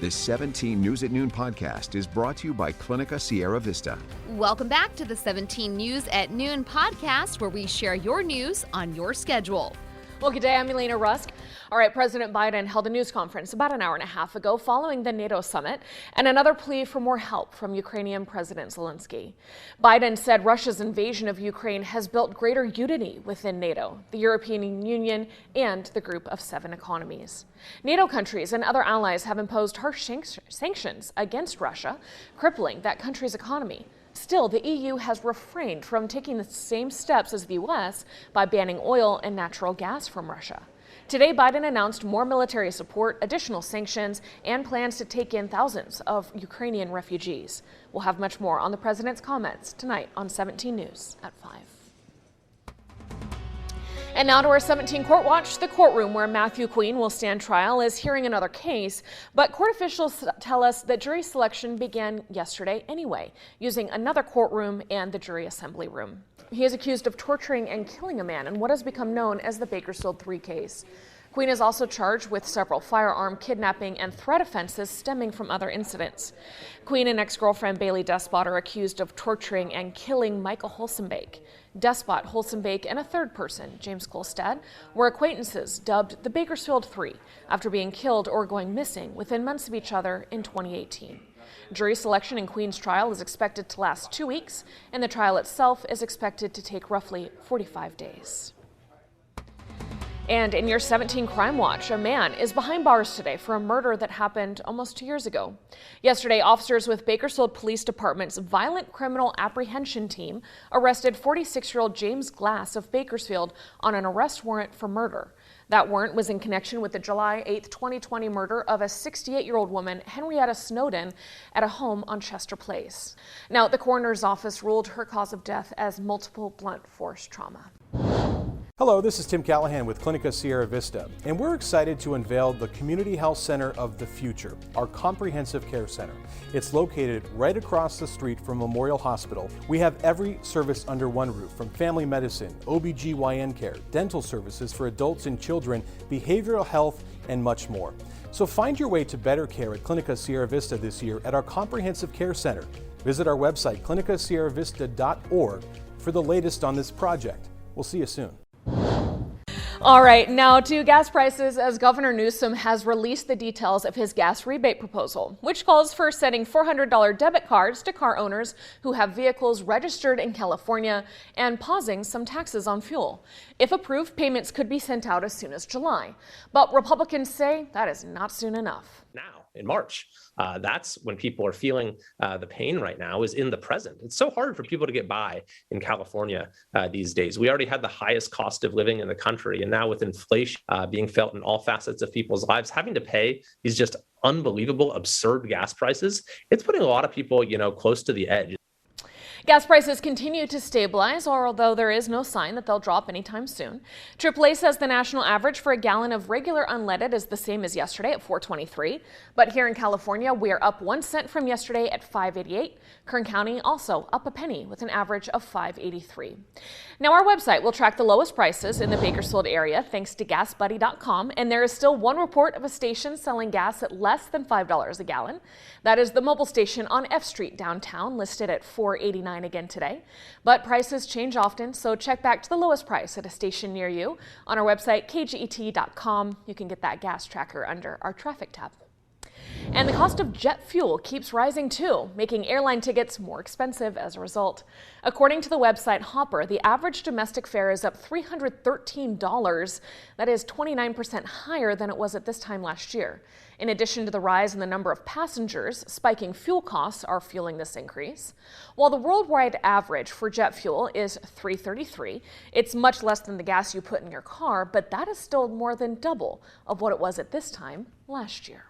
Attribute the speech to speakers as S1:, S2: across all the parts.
S1: This 17 News at Noon podcast is brought to you by Clinica Sierra Vista.
S2: Welcome back to the 17 News at Noon podcast, where we share your news on your schedule.
S3: Well, good day, I'm Elena Rusk. All right, President Biden held a news conference about an hour and a half ago following the NATO summit and another plea for more help from Ukrainian President Zelensky. Biden said Russia's invasion of Ukraine has built greater unity within NATO, the European Union, and the Group of 7 economies. NATO countries and other allies have imposed harsh sanctions against Russia, crippling that country's economy. Still, the EU has refrained from taking the same steps as the U.S. by banning oil and natural gas from Russia. Today, Biden announced more military support, additional sanctions, and plans to take in thousands of Ukrainian refugees. We'll have much more on the president's comments tonight on 17 News at 5. And now to our 17 Court Watch. The courtroom where Matthew Queen will stand trial is hearing another case, but court officials tell us that jury selection began yesterday anyway, using another courtroom and the jury assembly room. He is accused of torturing and killing a man in what has become known as the Bakersfield 3 case. Queen is also charged with several firearm, kidnapping, and threat offenses stemming from other incidents. Queen and ex-girlfriend Bailey Despot are accused of torturing and killing Michael Holsenbake. Despot, Holsenbake, and a third person, James Kolstad, were acquaintances dubbed the Bakersfield 3 after being killed or going missing within months of each other in 2018. Jury selection in Queen's trial is expected to last 2 weeks, and the trial itself is expected to take roughly 45 days. And in your 17 Crime Watch, a man is behind bars today for a murder that happened almost 2 years ago. Yesterday, officers with Bakersfield Police Department's Violent Criminal Apprehension Team arrested 46-year-old James Glass of Bakersfield on an arrest warrant for murder. That warrant was in connection with the July 8, 2020 murder of a 68-year-old woman, Henrietta Snowden, at a home on Chester Place. Now, the coroner's office ruled her cause of death as multiple blunt force trauma.
S4: Hello, this is Tim Callahan with Clinica Sierra Vista, and we're excited to unveil the Community Health Center of the Future, our comprehensive care center. It's located right across the street from Memorial Hospital. We have every service under one roof, from family medicine, OBGYN care, dental services for adults and children, behavioral health, and much more. So find your way to better care at Clinica Sierra Vista this year at our comprehensive care center. Visit our website, clinicasierravista.org, for the latest on this project. We'll see you soon.
S3: All right, now to gas prices, as Governor Newsom has released the details of his gas rebate proposal, which calls for sending $400 debit cards to car owners who have vehicles registered in California and pausing some taxes on fuel. If approved, payments could be sent out as soon as July. But Republicans say that is not soon enough.
S5: Now, in March, that's when people are feeling the pain right now, is in the present. It's so hard for people to get by in California these days. We already had the highest cost of living in the country, and now with inflation being felt in all facets of people's lives, having to pay these just unbelievable, absurd gas prices, it's putting a lot of people, close to the edge.
S3: Gas prices continue to stabilize, although there is no sign that they'll drop anytime soon. AAA says the national average for a gallon of regular unleaded is the same as yesterday at $4.23. But here in California, we are up 1 cent from yesterday at $5.88. Kern County also up a penny with an average of $5.83. Now, our website will track the lowest prices in the Bakersfield area thanks to GasBuddy.com, and there is still one report of a station selling gas at less than $5 a gallon. That is the mobile station on F Street downtown, listed at $4.89 again today. But prices change often, so check back to the lowest price at a station near you on our website, kget.com. You can get that gas tracker under our traffic tab. And the cost of jet fuel keeps rising too, making airline tickets more expensive as a result. According to the website Hopper, the average domestic fare is up $313. That is 29% higher than it was at this time last year. In addition to the rise in the number of passengers, spiking fuel costs are fueling this increase. While the worldwide average for jet fuel is $3.33, it's much less than the gas you put in your car, but that is still more than double of what it was at this time last year.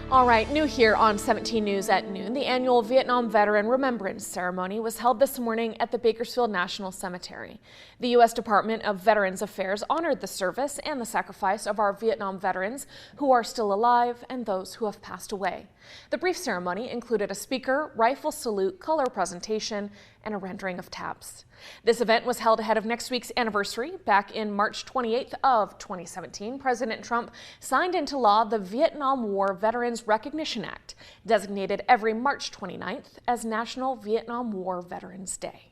S3: All right, new here on 17 News at noon, the annual Vietnam Veteran Remembrance Ceremony was held this morning at the Bakersfield National Cemetery. The U.S. Department of Veterans Affairs honored the service and the sacrifice of our Vietnam veterans who are still alive and those who have passed away. The brief ceremony included a speaker, rifle salute, color presentation, and a rendering of taps. This event was held ahead of next week's anniversary. Back in March 28th of 2017, President Trump signed into law the Vietnam War Veterans Recognition Act, designated every March 29th as National Vietnam War Veterans Day.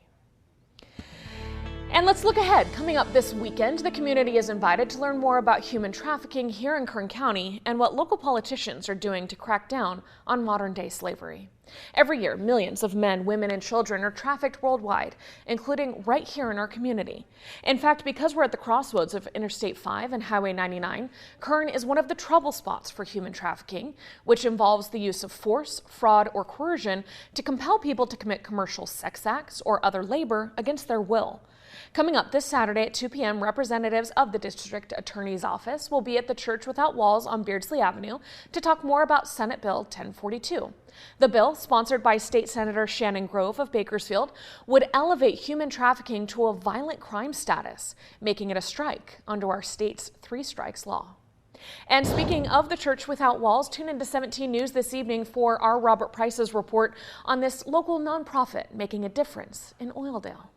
S3: And let's look ahead. Coming up this weekend, the community is invited to learn more about human trafficking here in Kern County and what local politicians are doing to crack down on modern-day slavery. Every year, millions of men, women, and children are trafficked worldwide, including right here in our community. In fact, because we're at the crossroads of Interstate 5 and Highway 99, Kern is one of the trouble spots for human trafficking, which involves the use of force, fraud, or coercion to compel people to commit commercial sex acts or other labor against their will. Coming up this Saturday at 2 p.m., representatives of the District Attorney's Office will be at the Church Without Walls on Beardsley Avenue to talk more about Senate Bill 1042. The bill, sponsored by State Senator Shannon Grove of Bakersfield, would elevate human trafficking to a violent crime status, making it a strike under our state's 3 strikes law. And speaking of the Church Without Walls, tune into 17 News this evening for our Robert Price's report on this local nonprofit making a difference in Oildale.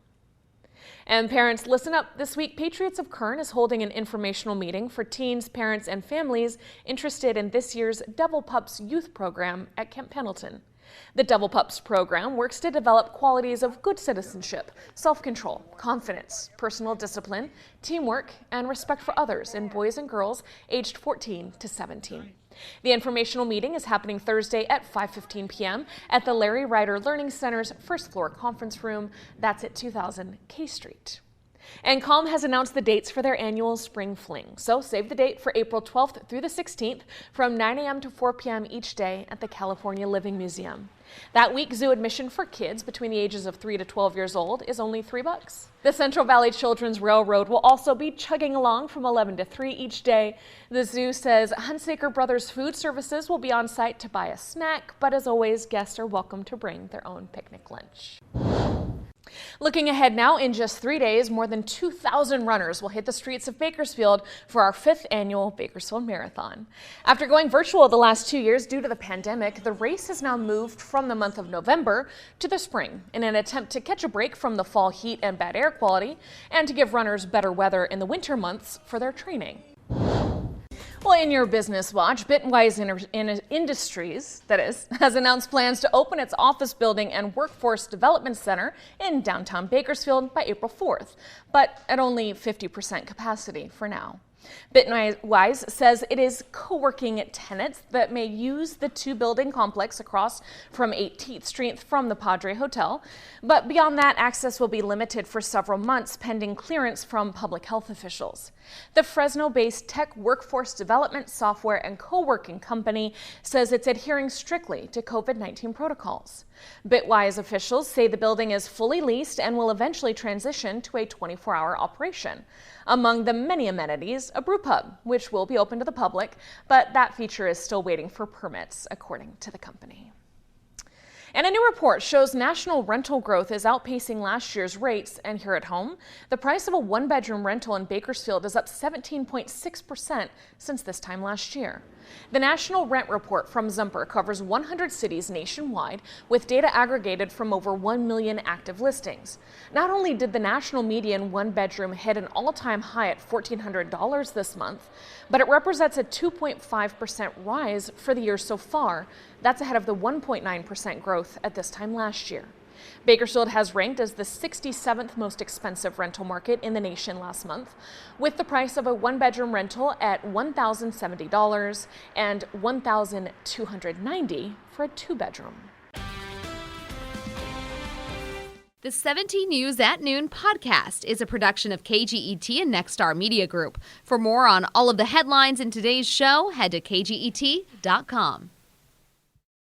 S3: And parents, listen up. This week, Patriots of Kern is holding an informational meeting for teens, parents, and families interested in this year's Devil Pups youth program at Camp Pendleton. The Devil Pups program works to develop qualities of good citizenship, self-control, confidence, personal discipline, teamwork, and respect for others in boys and girls aged 14 to 17. The informational meeting is happening Thursday at 5:15 p.m. at the Larry Ryder Learning Center's first floor conference room. That's at 2000 K Street. And Calm has announced the dates for their annual Spring Fling. So save the date for April 12th through the 16th from 9 a.m. to 4 p.m. each day at the California Living Museum. That week, zoo admission for kids between the ages of 3 to 12 years old is only $3. The Central Valley Children's Railroad will also be chugging along from 11 to 3 each day. The zoo says Hunsaker Brothers Food Services will be on site to buy a snack, but as always, guests are welcome to bring their own picnic lunch. Looking ahead now, in just 3 days, more than 2,000 runners will hit the streets of Bakersfield for our 5th annual Bakersfield Marathon. After going virtual the last 2 years due to the pandemic, the race has now moved from the month of November to the spring in an attempt to catch a break from the fall heat and bad air quality and to give runners better weather in the winter months for their training. Well, in your business watch, Bitwise Industries, has announced plans to open its office building and workforce development center in downtown Bakersfield by April 4th, but at only 50% capacity for now. Bitwise says it is co-working tenants that may use the 2-building complex across from 18th Street from the Padre Hotel, but beyond that, access will be limited for several months pending clearance from public health officials. The Fresno-based tech workforce development software and co-working company says it's adhering strictly to COVID-19 protocols. Bitwise officials say the building is fully leased and will eventually transition to a 24-hour operation. Among the many amenities, a brew pub, which will be open to the public, but that feature is still waiting for permits, according to the company. And a new report shows national rental growth is outpacing last year's rates, and here at home, the price of a 1-bedroom rental in Bakersfield is up 17.6% since this time last year. The National Rent Report from Zumper covers 100 cities nationwide with data aggregated from over 1 million active listings. Not only did the national median 1-bedroom hit an all-time high at $1,400 this month, but it represents a 2.5% rise for the year so far. That's ahead of the 1.9% growth at this time last year. Bakersfield has ranked as the 67th most expensive rental market in the nation last month, with the price of a 1-bedroom rental at $1,070 and $1,290 for a 2-bedroom.
S2: The 17 News at Noon podcast is a production of KGET and Nexstar Media Group. For more on all of the headlines in today's show, head to kget.com.